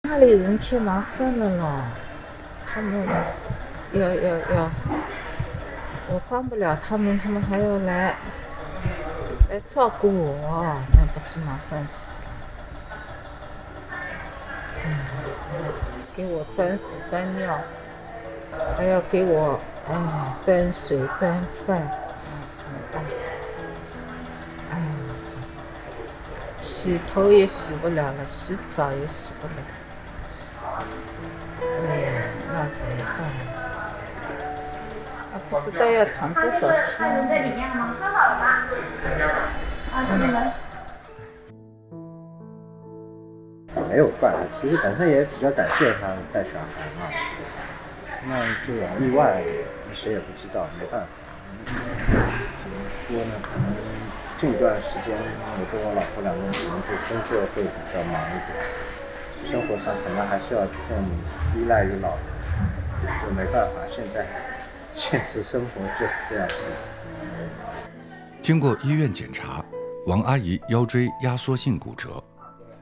家里人添麻烦了咯，他们要，我帮不了他们，他们还要来照顾我，那不是麻烦死。给我端屎端尿，还要给我端水端饭，怎么办？洗头也洗不了了，洗澡也洗不了。那怎么办？不知道要躺多少天。人在里面了吗？穿好了吗？进门。没有办，其实本身也比较感谢他带小孩嘛。那这种意外谁也不知道，没办法。怎么说呢？可能近段时间我跟我老婆两个人可能就工作会比较忙一点，生活上可能还是要更依赖于老人，就没办法。现实生活就是这样子。经过医院检查，王阿姨腰椎压缩性骨折，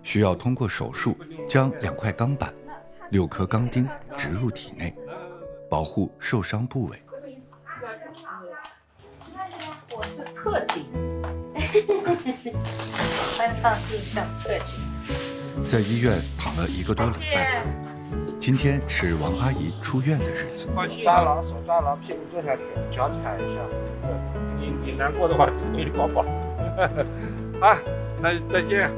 需要通过手术将2块钢板、6颗钢钉植入体内，保护受伤部位。我是特警，穿上是像特警。在医院躺了1个多礼拜，今天是王阿姨出院的日子。抓牢，手抓牢，屁股坐下去，脚踩一下。你难过的话，给你抱抱。啊，那再见。